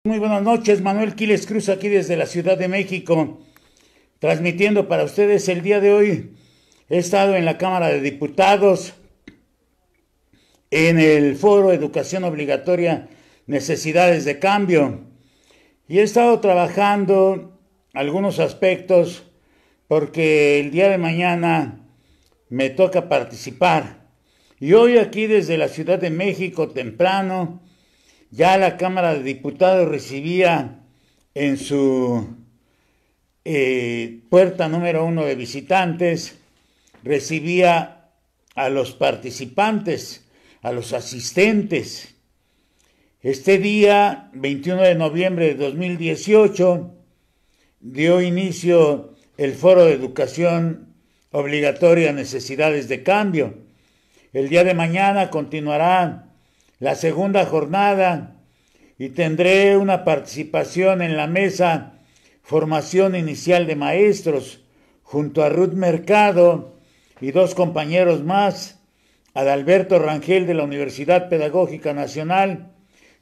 Muy buenas noches, Manuel Quiles Cruz aquí desde la Ciudad de México, transmitiendo para ustedes el día de hoy. He estado en la Cámara de Diputados, en el foro Educación Obligatoria, Necesidades de Cambio, y he estado trabajando algunos aspectos porque el día de mañana me toca participar. Y hoy aquí desde la Ciudad de México, temprano, ya la Cámara de Diputados recibía en su puerta número 1 de visitantes, recibía a los participantes, a los asistentes. Este día, 21 de noviembre de 2018, dio inicio el Foro de Educación Obligatoria Necesidades de Cambio. El día de mañana continuará la segunda jornada y tendré una participación en la mesa Formación Inicial de Maestros junto a Ruth Mercado y dos compañeros más, Adalberto Rangel de la Universidad Pedagógica Nacional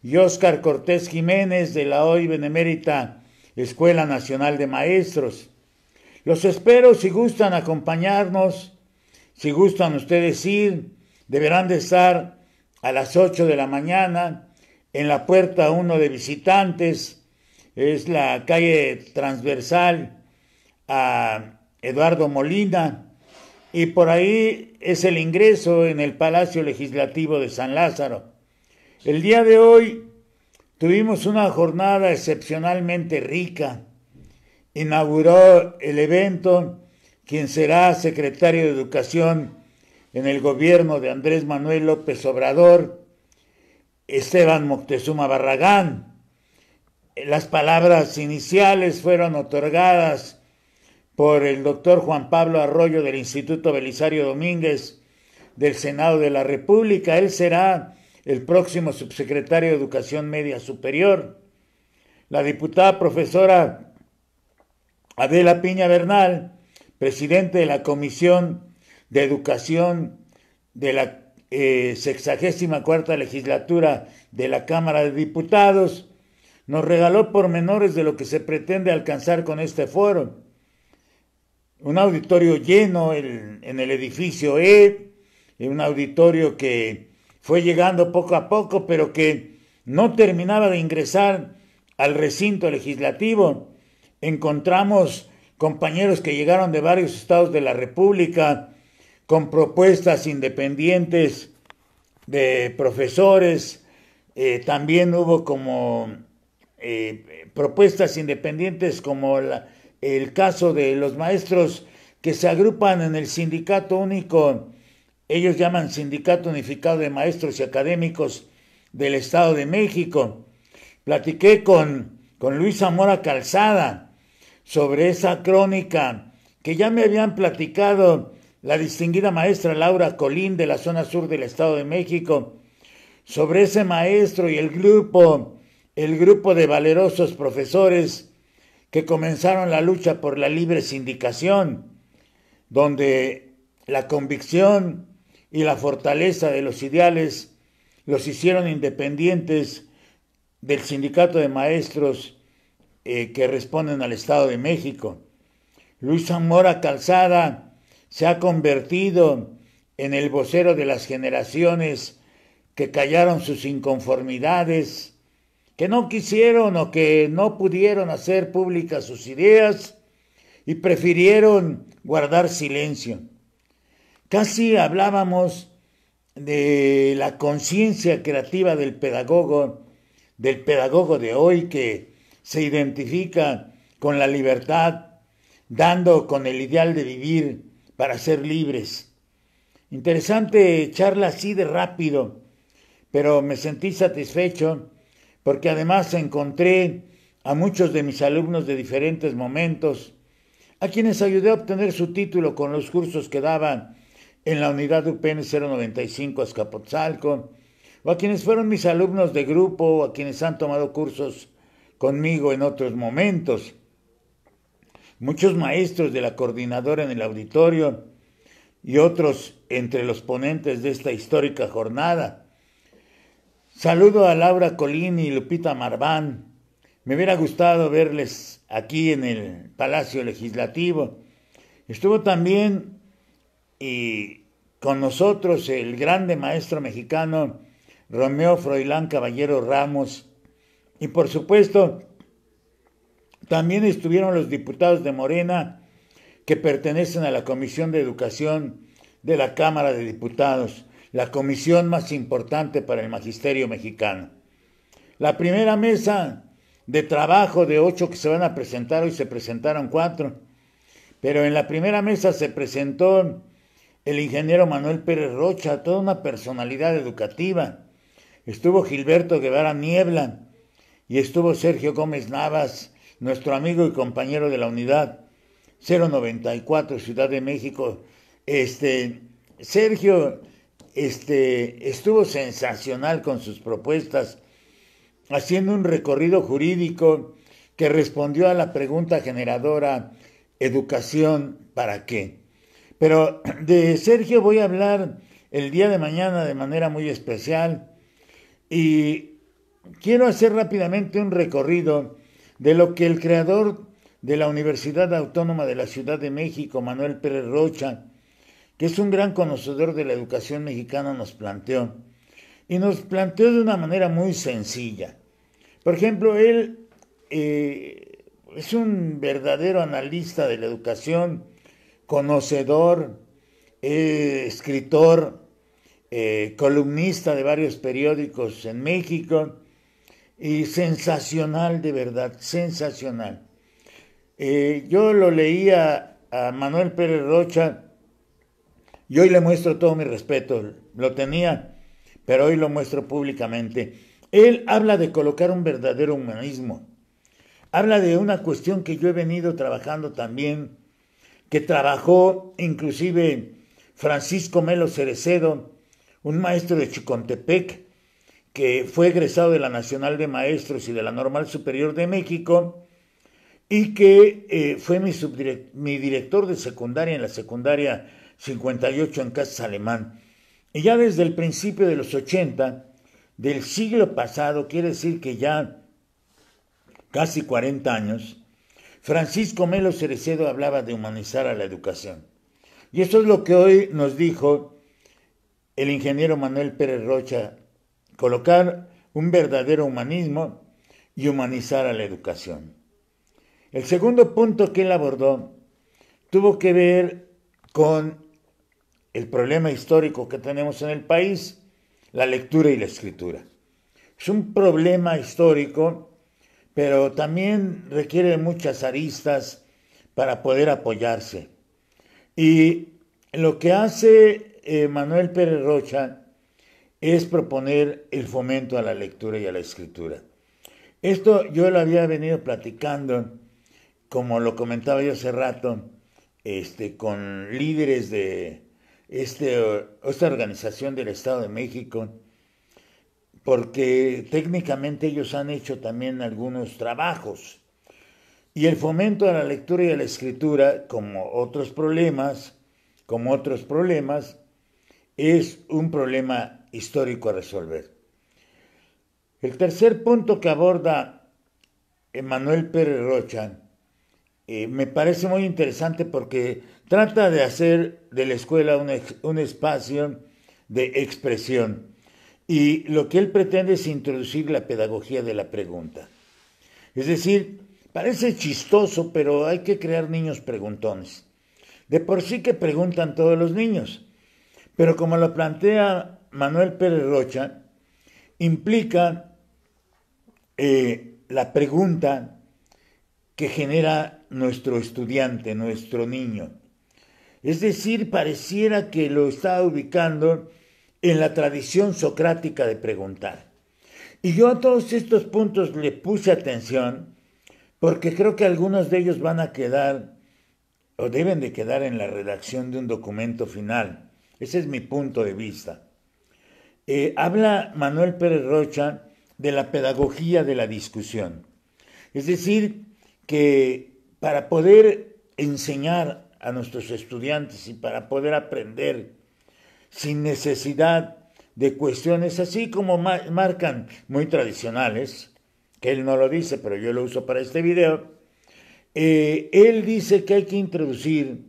y Óscar Cortés Jiménez de la hoy benemérita Escuela Nacional de Maestros. Los espero si gustan acompañarnos, si gustan ustedes ir, deberán de estar a las 8 de la mañana en la puerta 1 de visitantes, es la calle transversal a Eduardo Molina, y por ahí es el ingreso en el Palacio Legislativo de San Lázaro. El día de hoy tuvimos una jornada excepcionalmente rica. Inauguró el evento quien será secretario de Educación en el gobierno de Andrés Manuel López Obrador, Esteban Moctezuma Barragán. Las palabras iniciales fueron otorgadas por el doctor Juan Pablo Arroyo del Instituto Belisario Domínguez del Senado de la República. Él será el próximo subsecretario de Educación Media Superior. La diputada profesora Adela Piña Bernal, presidente de la Comisión de Educación de la 64ª legislatura de la Cámara de Diputados, nos regaló pormenores de lo que se pretende alcanzar con este foro. Un auditorio lleno en el edificio un auditorio que fue llegando poco a poco, pero que no terminaba de ingresar al recinto legislativo. Encontramos compañeros que llegaron de varios estados de la República, con propuestas independientes de profesores, también hubo como propuestas independientes como el caso de los maestros que se agrupan en el sindicato único, ellos llaman Sindicato Unificado de Maestros y Académicos del Estado de México. Platiqué con Luis Zamora Calzada sobre esa crónica que ya me habían platicado la distinguida maestra Laura Colín de la zona sur del Estado de México, sobre ese maestro y el grupo de valerosos profesores que comenzaron la lucha por la libre sindicación, donde la convicción y la fortaleza de los ideales los hicieron independientes del sindicato de maestros que responden al Estado de México. Luis Zamora Calzada se ha convertido en el vocero de las generaciones que callaron sus inconformidades, que no quisieron o que no pudieron hacer públicas sus ideas y prefirieron guardar silencio. Casi hablábamos de la conciencia creativa del pedagogo de hoy que se identifica con la libertad, dando con el ideal de vivir para ser libres. Interesante charla así de rápido, pero me sentí satisfecho porque además encontré a muchos de mis alumnos de diferentes momentos, a quienes ayudé a obtener su título con los cursos que daban en la unidad UPN 095 Azcapotzalco, o a quienes fueron mis alumnos de grupo, o a quienes han tomado cursos conmigo en otros momentos. Muchos maestros de la coordinadora en el auditorio y otros entre los ponentes de esta histórica jornada. Saludo a Laura Colín y Lupita Marván, Me hubiera gustado verles aquí en el Palacio Legislativo. Estuvo también con nosotros el grande maestro mexicano Romeo Froilán Caballero Ramos. Y por supuesto, también estuvieron los diputados de Morena que pertenecen a la Comisión de Educación de la Cámara de Diputados, la comisión más importante para el magisterio mexicano. La primera mesa de trabajo de 8 que se van a presentar, hoy se presentaron 4, pero en la primera mesa se presentó el ingeniero Manuel Pérez Rocha, toda una personalidad educativa. Estuvo Gilberto Guevara Niebla y estuvo Sergio Gómez Navas, nuestro amigo y compañero de la unidad 094 Ciudad de México. Sergio estuvo sensacional con sus propuestas, haciendo un recorrido jurídico que respondió a la pregunta generadora: ¿educación para qué? Pero de Sergio voy a hablar el día de mañana de manera muy especial y quiero hacer rápidamente un recorrido de lo que el creador de la Universidad Autónoma de la Ciudad de México, Manuel Pérez Rocha, que es un gran conocedor de la educación mexicana, nos planteó. Y nos planteó de una manera muy sencilla. Por ejemplo, él es un verdadero analista de la educación, conocedor, escritor, columnista de varios periódicos en México, y sensacional, de verdad, sensacional. Yo lo leía a Manuel Pérez Rocha y hoy le muestro todo mi respeto. Lo tenía, pero hoy lo muestro públicamente. Él habla de colocar un verdadero humanismo. Habla de una cuestión que yo he venido trabajando también, que trabajó inclusive Francisco Melo Cerecedo, un maestro de Chicontepec, que fue egresado de la Nacional de Maestros y de la Normal Superior de México, y que fue mi director de secundaria en la secundaria 58 en Casas Alemán. Y ya desde el principio de los 80 del siglo pasado, quiere decir que ya casi 40 años, Francisco Melo Cerecedo hablaba de humanizar a la educación. Y eso es lo que hoy nos dijo el ingeniero Manuel Pérez Rocha: colocar un verdadero humanismo y humanizar a la educación. El segundo punto que él abordó tuvo que ver con el problema histórico que tenemos en el país, la lectura y la escritura. Es un problema histórico, pero también requiere muchas aristas para poder apoyarse. Y lo que hace Manuel Pérez Rocha es proponer el fomento a la lectura y a la escritura. Esto yo lo había venido platicando, como lo comentaba yo hace rato, con líderes de esta organización del Estado de México, porque técnicamente ellos han hecho también algunos trabajos. Y el fomento a la lectura y a la escritura, como otros problemas, es un problema histórico a resolver. El tercer punto que aborda Manuel Pérez Rocha me parece muy interesante porque trata de hacer de la escuela un espacio de expresión. Y lo que él pretende es introducir la pedagogía de la pregunta. Es decir, parece chistoso, pero hay que crear niños preguntones. De por sí que preguntan todos los niños, pero como lo plantea Manuel Pérez Rocha, implica la pregunta que genera nuestro estudiante, nuestro niño. Es decir, pareciera que lo está ubicando en la tradición socrática de preguntar. Y yo a todos estos puntos le puse atención porque creo que algunos de ellos van a quedar o deben de quedar en la redacción de un documento final. Ese es mi punto de vista. Habla Manuel Pérez Rocha de la pedagogía de la discusión. Es decir, que para poder enseñar a nuestros estudiantes y para poder aprender sin necesidad de cuestiones así como marcan muy tradicionales, que él no lo dice, pero yo lo uso para este video, él dice que hay que introducir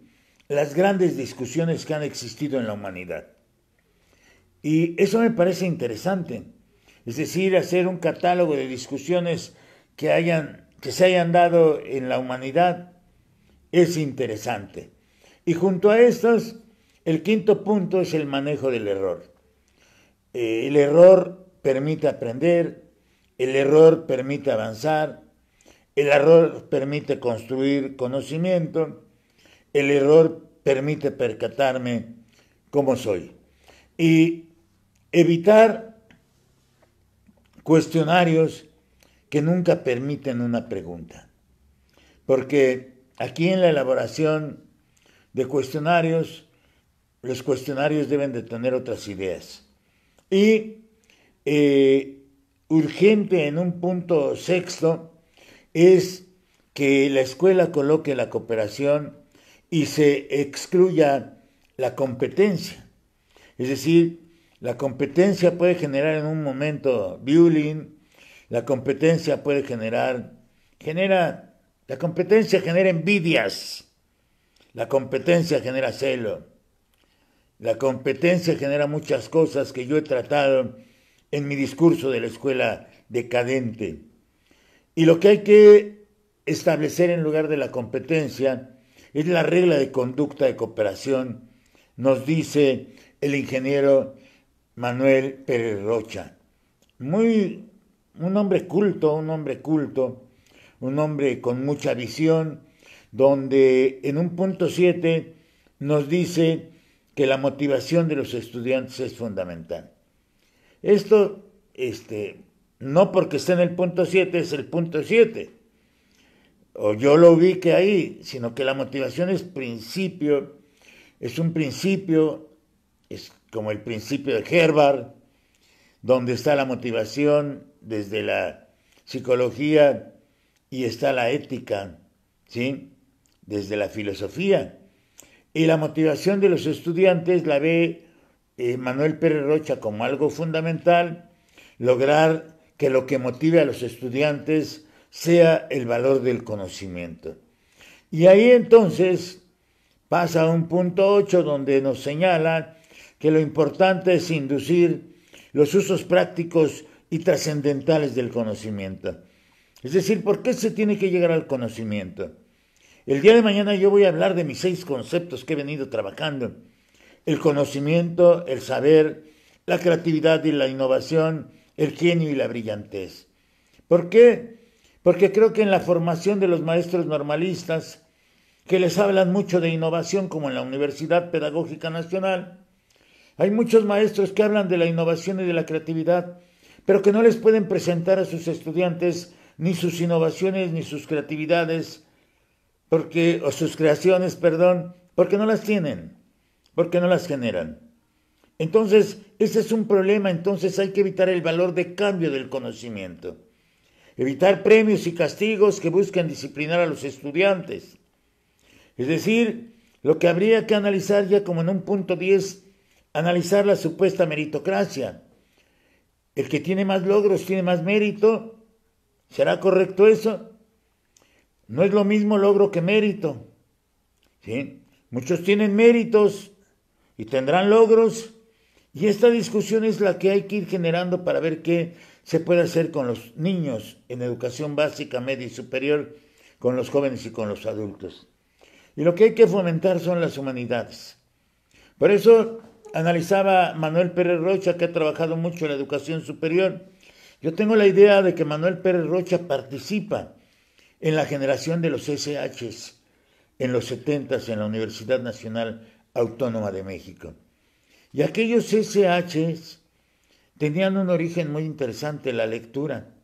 las grandes discusiones que han existido en la humanidad. Y eso me parece interesante. Es decir, hacer un catálogo de discusiones que se hayan dado en la humanidad es interesante. Y junto a estos, el quinto punto es el manejo del error. El error permite aprender, el error permite avanzar, el error permite construir conocimiento, el error permite percatarme cómo soy. Y evitar cuestionarios que nunca permiten una pregunta. Porque aquí en la elaboración de cuestionarios, los cuestionarios deben de tener otras ideas. Y urgente en un punto sexto es que la escuela coloque la cooperación y se excluya la competencia. Es decir, la competencia puede generar en un momento bullying, la competencia puede la competencia genera envidias, la competencia genera celo, la competencia genera muchas cosas que yo he tratado en mi discurso de la escuela decadente. Y lo que hay que establecer en lugar de la competencia es la regla de conducta de cooperación, nos dice el ingeniero Manuel Pérez Rocha. Un hombre culto, un hombre con mucha visión, donde en un punto 7 nos dice que la motivación de los estudiantes es fundamental. Esto, no porque esté en el punto 7 es el punto 7, o yo lo ubique ahí, sino que la motivación es un principio, es como el principio de Herbart, donde está la motivación desde la psicología y está la ética, ¿sí? Desde la filosofía. Y la motivación de los estudiantes la ve Manuel Pérez Rocha como algo fundamental, lograr que lo que motive a los estudiantes sea el valor del conocimiento. Y ahí entonces pasa a un punto 8 donde nos señala que lo importante es inducir los usos prácticos y trascendentales del conocimiento. Es decir, ¿por qué se tiene que llegar al conocimiento? El día de mañana yo voy a hablar de mis 6 conceptos que he venido trabajando. El conocimiento, el saber, la creatividad y la innovación, el genio y la brillantez. ¿Por qué? Porque creo que en la formación de los maestros normalistas, que les hablan mucho de innovación, como en la Universidad Pedagógica Nacional, hay muchos maestros que hablan de la innovación y de la creatividad, pero que no les pueden presentar a sus estudiantes ni sus innovaciones ni sus creatividades, porque no las tienen, porque no las generan. Entonces, ese es un problema. Entonces hay que evitar el valor de cambio del conocimiento. Evitar premios y castigos que busquen disciplinar a los estudiantes. Es decir, lo que habría que analizar ya como en un punto 10, analizar la supuesta meritocracia. El que tiene más logros tiene más mérito. ¿Será correcto eso? No es lo mismo logro que mérito. ¿Sí? Muchos tienen méritos y tendrán logros. Y esta discusión es la que hay que ir generando para ver qué se puede hacer con los niños en educación básica, media y superior, con los jóvenes y con los adultos. Y lo que hay que fomentar son las humanidades. Por eso analizaba Manuel Pérez Rocha, que ha trabajado mucho en la educación superior. Yo tengo la idea de que Manuel Pérez Rocha participa en la generación de los SHs en los 70s en la Universidad Nacional Autónoma de México. Y aquellos SHs tenían un origen muy interesante, la lectura.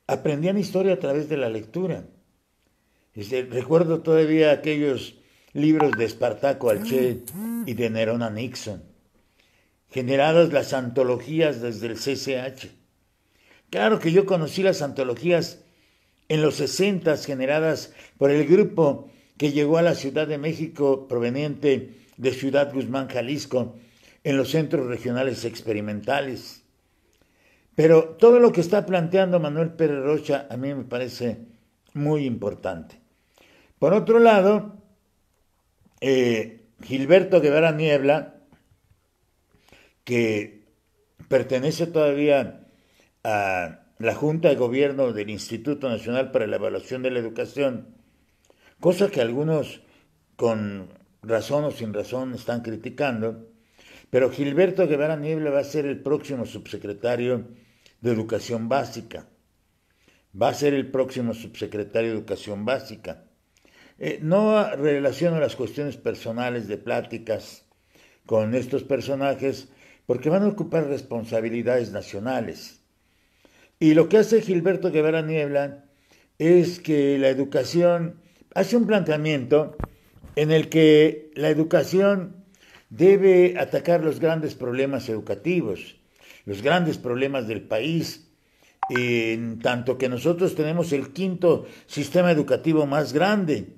Aprendían historia a través de la lectura. Recuerdo todavía aquellos libros de Espartaco Alché y de Nerón a Nixon, generadas las antologías desde el CCH. Claro que yo conocí las antologías en los 60s, generadas por el grupo que llegó a la Ciudad de México proveniente de Ciudad Guzmán, Jalisco, en los centros regionales experimentales. Pero todo lo que está planteando Manuel Pérez Rocha a mí me parece muy importante. Por otro lado, Gilberto Guevara Niebla, que pertenece todavía a la Junta de Gobierno del Instituto Nacional para la Evaluación de la Educación, cosa que algunos con razón o sin razón están criticando, pero Gilberto Guevara Niebla va a ser el próximo subsecretario de Educación Básica. Va a ser el próximo subsecretario de Educación Básica. No relaciono las cuestiones personales de pláticas con estos personajes porque van a ocupar responsabilidades nacionales. Y lo que hace Gilberto Guevara Niebla es que la educación hace un planteamiento en el que la educación debe atacar los grandes problemas educativos, los grandes problemas del país, en tanto que nosotros tenemos el quinto sistema educativo más grande.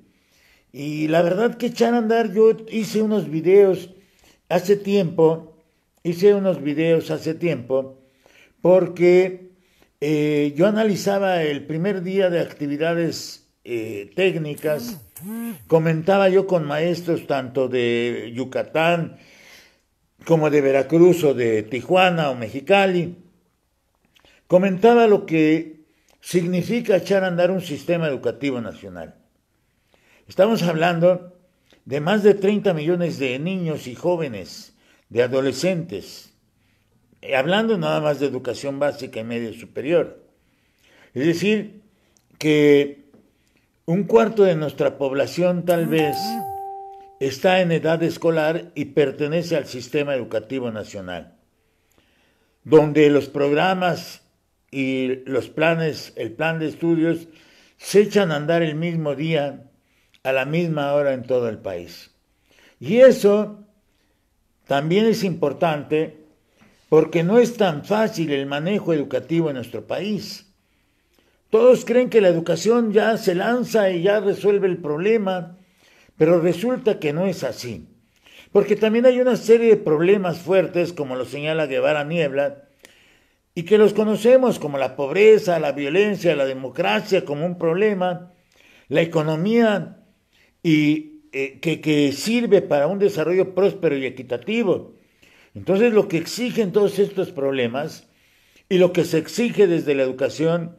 Y la verdad que echar a andar, yo hice unos videos hace tiempo, porque yo analizaba el primer día de actividades técnicas, comentaba yo con maestros tanto de Yucatán como de Veracruz o de Tijuana o Mexicali, comentaba lo que significa echar a andar un sistema educativo nacional. Estamos hablando de más de 30 millones de niños y jóvenes, de adolescentes, hablando nada más de educación básica y media superior. Es decir, que un cuarto de nuestra población tal vez está en edad escolar y pertenece al sistema educativo nacional, donde los programas y los planes, el plan de estudios, se echan a andar el mismo día, a la misma hora en todo el país. Y eso también es importante porque no es tan fácil el manejo educativo en nuestro país. Todos creen que la educación ya se lanza y ya resuelve el problema, pero resulta que no es así. Porque también hay una serie de problemas fuertes, como lo señala Guevara Niebla, y que los conocemos como la pobreza, la violencia, la democracia como un problema, la economía y que sirve para un desarrollo próspero y equitativo. Entonces lo que exigen todos estos problemas y lo que se exige desde la educación,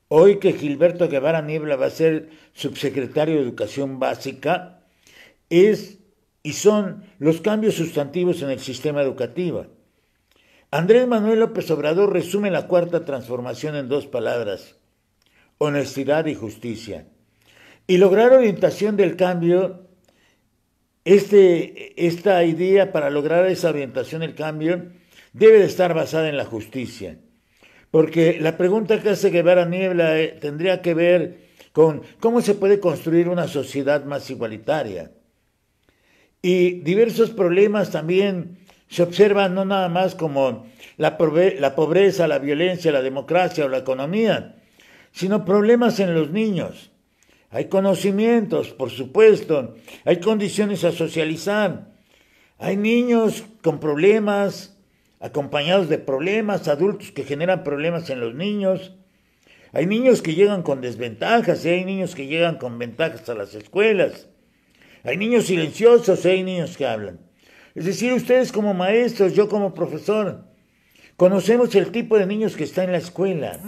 hoy que Gilberto Guevara Niebla va a ser subsecretario de Educación Básica, es y son los cambios sustantivos en el sistema educativo. Andrés Manuel López Obrador resume la cuarta transformación en 2 palabras: honestidad y justicia. Y lograr orientación del cambio, esta idea para lograr esa orientación del cambio debe de estar basada en la justicia. Porque la pregunta que hace Guevara Niebla tendría que ver con cómo se puede construir una sociedad más igualitaria. Y diversos problemas también se observan no nada más como la pobreza, la violencia, la democracia o la economía, sino problemas en los niños. Hay conocimientos, por supuesto, hay condiciones a socializar, hay niños con problemas, acompañados de problemas, adultos que generan problemas en los niños, hay niños que llegan con desventajas y hay niños que llegan con ventajas a las escuelas, hay niños silenciosos y hay niños que hablan. Es decir, ustedes como maestros, yo como profesor, conocemos el tipo de niños que está en la escuela,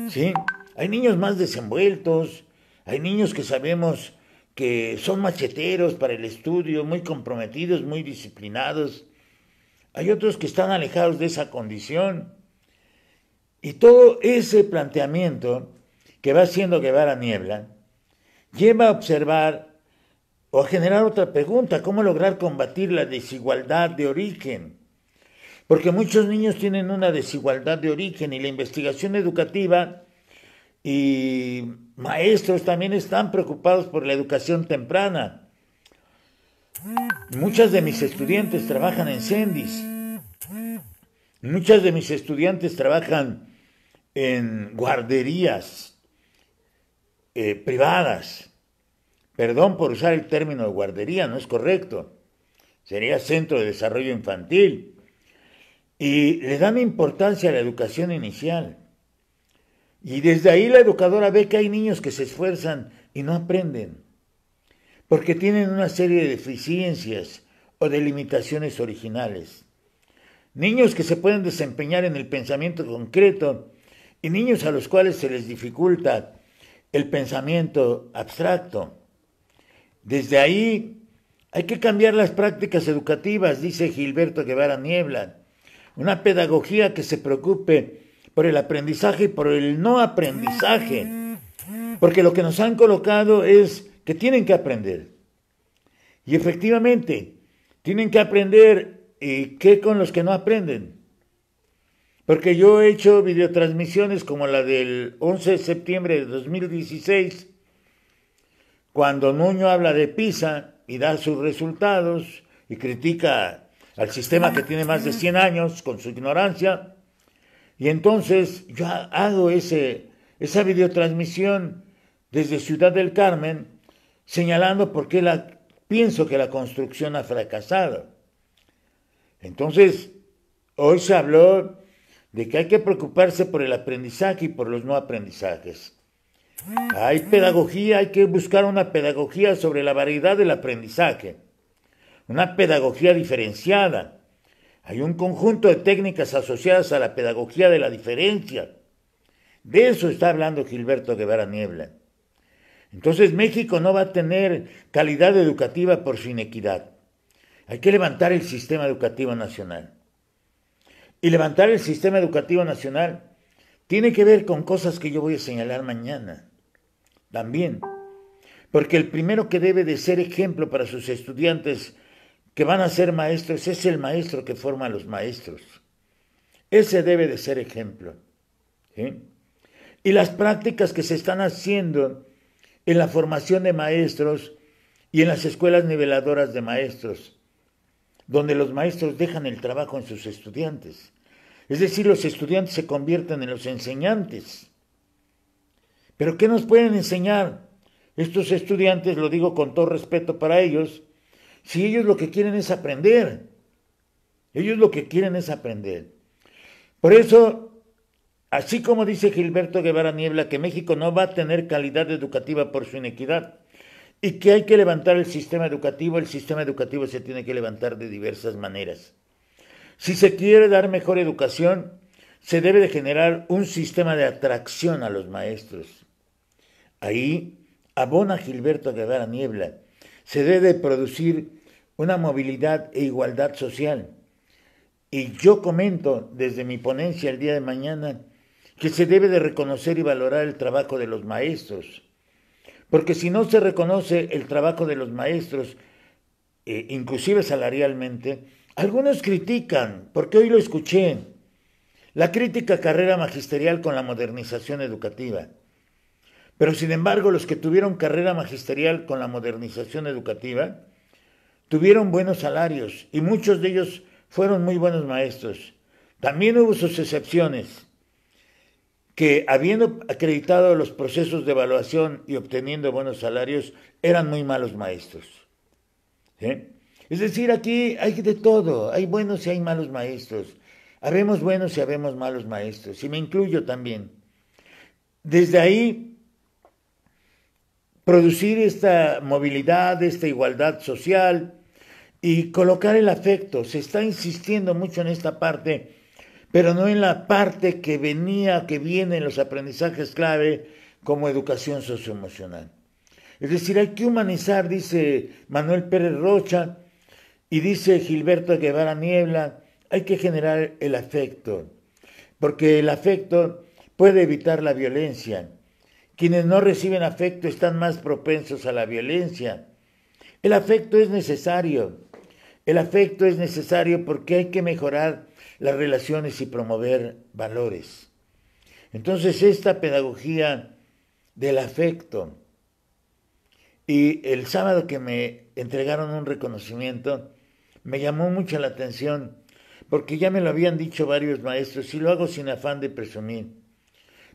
¿sí? Hay niños más desenvueltos, hay niños que sabemos que son macheteros para el estudio, muy comprometidos, muy disciplinados. Hay otros que están alejados de esa condición. Y todo ese planteamiento que va haciendo Guevara Niebla lleva a observar o a generar otra pregunta: ¿cómo lograr combatir la desigualdad de origen? Porque muchos niños tienen una desigualdad de origen y la investigación educativa y maestros también están preocupados por la educación temprana. Muchas de mis estudiantes trabajan en Cendis. Muchas de mis estudiantes trabajan en guarderías privadas. Perdón por usar el término de guardería, no es correcto. Sería centro de desarrollo infantil. y le dan importancia a la educación inicial. Y desde ahí la educadora ve que hay niños que se esfuerzan y no aprenden, porque tienen una serie de deficiencias o de limitaciones originales. Niños que se pueden desempeñar en el pensamiento concreto y niños a los cuales se les dificulta el pensamiento abstracto. Desde ahí hay que cambiar las prácticas educativas, dice Gilberto Guevara Niebla. Una pedagogía que se preocupe por el aprendizaje y por el no aprendizaje. Porque lo que nos han colocado es que tienen que aprender. Y efectivamente, tienen que aprender. ¿Y qué con los que no aprenden? Porque yo he hecho videotransmisiones como la del 11 de septiembre de 2016, cuando Nuño habla de PISA y da sus resultados y critica al sistema que tiene más de 100 años con su ignorancia. Y entonces yo hago esa videotransmisión desde Ciudad del Carmen, señalando por qué pienso que la construcción ha fracasado. Entonces, hoy se habló de que hay que preocuparse por el aprendizaje y por los no aprendizajes. Hay pedagogía, hay que buscar una pedagogía sobre la variedad del aprendizaje, una pedagogía diferenciada. Hay un conjunto de técnicas asociadas a la pedagogía de la diferencia. De eso está hablando Gilberto Guevara Niebla. Entonces México no va a tener calidad educativa por su inequidad. Hay que levantar el sistema educativo nacional. Y levantar el sistema educativo nacional tiene que ver con cosas que yo voy a señalar mañana. También. Porque el primero que debe de ser ejemplo para sus estudiantes que van a ser maestros es el maestro que forma a los maestros. Ese debe de ser ejemplo. ¿Sí? Y las prácticas que se están haciendo en la formación de maestros y en las escuelas niveladoras de maestros, donde los maestros dejan el trabajo en sus estudiantes. Es decir, los estudiantes se convierten en los enseñantes. ¿Pero qué nos pueden enseñar estos estudiantes? Lo digo con todo respeto para ellos, si ellos lo que quieren es aprender. Ellos lo que quieren es aprender. Por eso, así como dice Gilberto Guevara Niebla, que México no va a tener calidad educativa por su inequidad, y que hay que levantar el sistema educativo se tiene que levantar de diversas maneras. Si se quiere dar mejor educación, se debe de generar un sistema de atracción a los maestros. Ahí abona Gilberto Guevara Niebla. Se debe de producir una movilidad e igualdad social. Y yo comento desde mi ponencia el día de mañana que se debe de reconocer y valorar el trabajo de los maestros. Porque si no se reconoce el trabajo de los maestros, inclusive salarialmente, algunos critican, porque hoy lo escuché, la crítica a carrera magisterial con la modernización educativa. Pero sin embargo, los que tuvieron carrera magisterial con la modernización educativa, tuvieron buenos salarios y muchos de ellos fueron muy buenos maestros. También hubo sus excepciones, que habiendo acreditado los procesos de evaluación y obteniendo buenos salarios, eran muy malos maestros. ¿Sí? Es decir, aquí hay de todo, hay buenos y hay malos maestros. Habemos buenos y habemos malos maestros, y me incluyo también. Desde ahí, producir esta movilidad, esta igualdad social y colocar el afecto. Se está insistiendo mucho en esta parte, pero no en la parte que viene en los aprendizajes clave como educación socioemocional. Es decir, hay que humanizar, dice Manuel Pérez Rocha y dice Gilberto Guevara Niebla, hay que generar el afecto, porque el afecto puede evitar la violencia. Quienes no reciben afecto están más propensos a la violencia. El afecto es necesario. El afecto es necesario porque hay que mejorar las relaciones y promover valores. Entonces, esta pedagogía del afecto, y el sábado que me entregaron un reconocimiento, me llamó mucho la atención, porque ya me lo habían dicho varios maestros, y lo hago sin afán de presumir,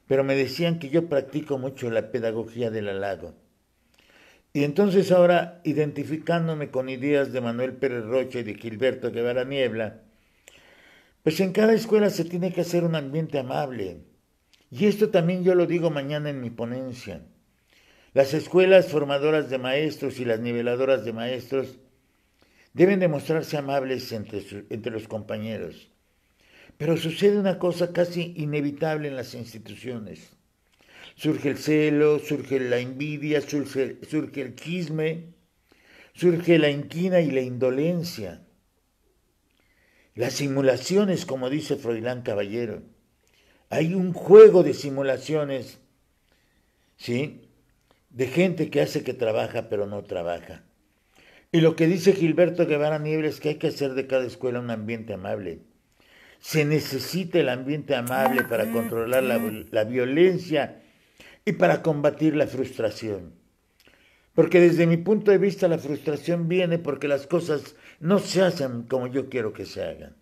pero me decían que yo practico mucho la pedagogía del halago. Y entonces ahora, identificándome con ideas de Manuel Pérez Rocha y de Gilberto Guevara Niebla, Pues en cada escuela se tiene que hacer un ambiente amable. Y esto también yo lo digo mañana en mi ponencia. Las escuelas formadoras de maestros y las niveladoras de maestros deben demostrarse amables entre los compañeros. Pero sucede una cosa casi inevitable en las instituciones. Surge el celo, surge la envidia, surge el chisme, surge la inquina y la indolencia. Las simulaciones, como dice Froilán Caballero. Hay un juego de simulaciones, ¿sí?, de gente que hace que trabaja pero no trabaja. Y lo que dice Gilberto Guevara Niebla es que hay que hacer de cada escuela un ambiente amable. Se necesita el ambiente amable para controlar la violencia y para combatir la frustración. Porque desde mi punto de vista la frustración viene porque las cosas no se hacen como yo quiero que se hagan.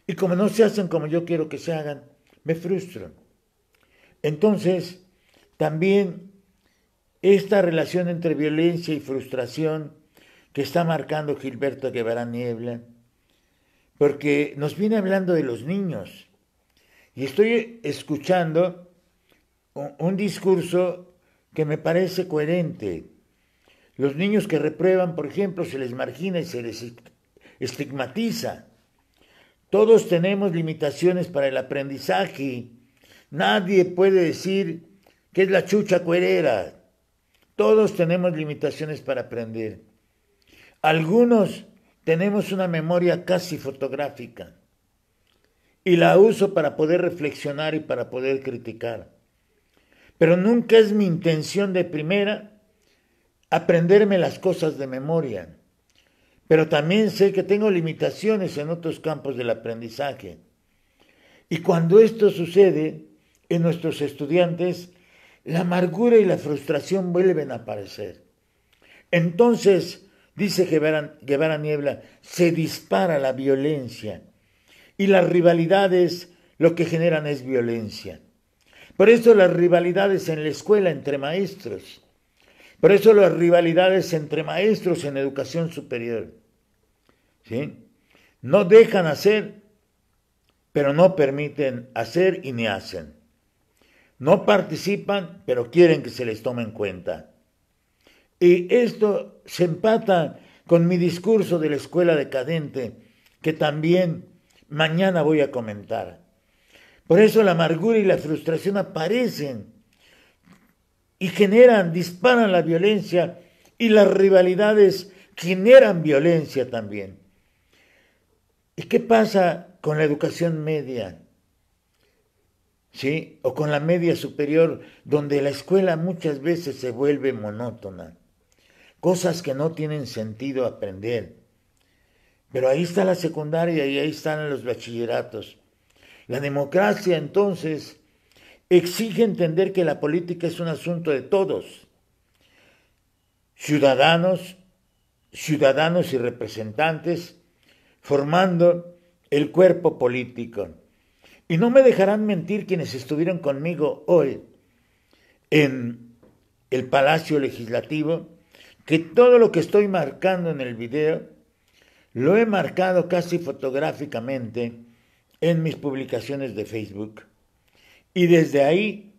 Y como no se hacen como yo quiero que se hagan, me frustro. Entonces, también esta relación entre violencia y frustración que está marcando Gilberto Guevara Niebla, porque nos viene hablando de los niños. Y estoy escuchando un discurso que me parece coherente. Los niños que reprueban, por ejemplo, se les margina y se les estigmatiza. Todos tenemos limitaciones para el aprendizaje. Nadie puede decir que es la chucha cuerera. Todos tenemos limitaciones para aprender. Algunos tenemos una memoria casi fotográfica y la uso para poder reflexionar y para poder criticar. Pero nunca es mi intención de primera aprenderme las cosas de memoria. Pero también sé que tengo limitaciones en otros campos del aprendizaje. Y cuando esto sucede en nuestros estudiantes, la amargura y la frustración vuelven a aparecer. Entonces, dice Guevara Niebla, se dispara la violencia y las rivalidades lo que generan es violencia. Por eso las rivalidades en la escuela entre maestros, por eso las rivalidades entre maestros en educación superior, ¿sí? No dejan hacer, pero no permiten hacer y ni hacen. No participan, pero quieren que se les tome en cuenta. Y esto se empata con mi discurso de la escuela decadente, que también mañana voy a comentar. Por eso la amargura y la frustración aparecen y disparan la violencia, y las rivalidades generan violencia también. ¿Y qué pasa con la educación media? ¿Sí? O con la media superior, donde la escuela muchas veces se vuelve monótona. Cosas que no tienen sentido aprender. Pero ahí está la secundaria y ahí están los bachilleratos. La democracia, entonces, exige entender que la política es un asunto de todos. Ciudadanos y representantes, formando el cuerpo político. Y no me dejarán mentir quienes estuvieron conmigo hoy en el Palacio Legislativo, que todo lo que estoy marcando en el video lo he marcado casi fotográficamente en mis publicaciones de Facebook. Y desde ahí,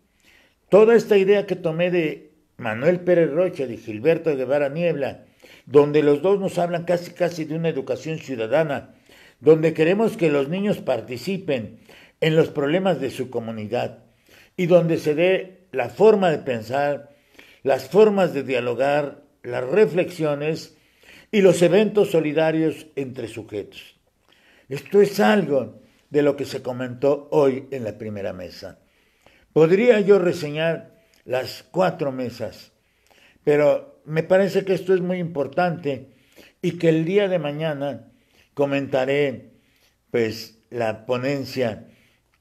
toda esta idea que tomé de Manuel Pérez Rocha, de Gilberto Guevara Niebla, donde los dos nos hablan casi de una educación ciudadana, donde queremos que los niños participen en los problemas de su comunidad y donde se dé la forma de pensar, las formas de dialogar, las reflexiones y los eventos solidarios entre sujetos. Esto es algo de lo que se comentó hoy en la primera mesa. Podría yo reseñar las 4 mesas, pero me parece que esto es muy importante y que el día de mañana comentaré pues la ponencia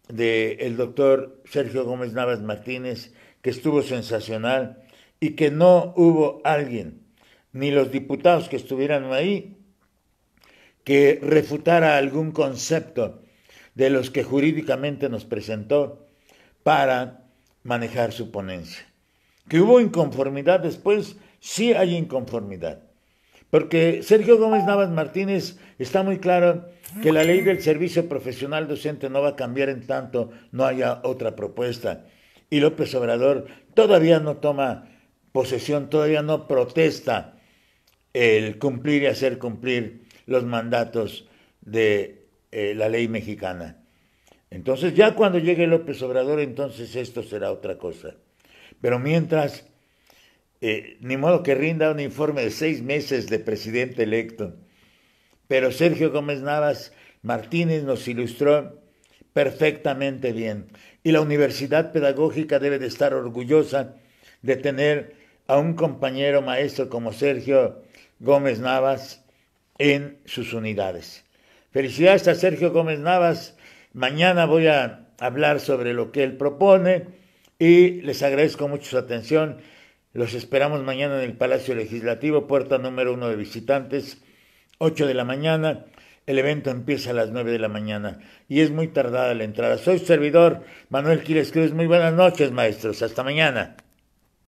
del doctor Sergio Gómez Navas Martínez, que estuvo sensacional y que no hubo alguien, ni los diputados que estuvieran ahí, que refutara algún concepto de los que jurídicamente nos presentó para manejar su ponencia. Que hubo inconformidad después, sí hay inconformidad, Porque Sergio Gómez Navas Martínez está muy claro que la ley del servicio profesional docente no va a cambiar en tanto no haya otra propuesta. Y López Obrador todavía no toma posesión, todavía no protesta el cumplir y hacer cumplir los mandatos de la ley mexicana. Entonces ya cuando llegue López Obrador, entonces esto será otra cosa. Pero mientras, ni modo que rinda un informe de 6 meses de presidente electo. Pero Sergio Gómez Navas Martínez nos ilustró perfectamente bien. Y la Universidad Pedagógica debe de estar orgullosa de tener a un compañero maestro como Sergio Gómez Navas en sus unidades. Felicidades a Sergio Gómez Navas. Mañana voy a hablar sobre lo que él propone y les agradezco mucho su atención. Los esperamos mañana en el Palacio Legislativo, puerta número 1 de visitantes, 8 de la mañana. El evento empieza a las 9 de la mañana y es muy tardada la entrada. Soy su servidor, Manuel Quiles Cruz. Muy buenas noches, maestros. Hasta mañana.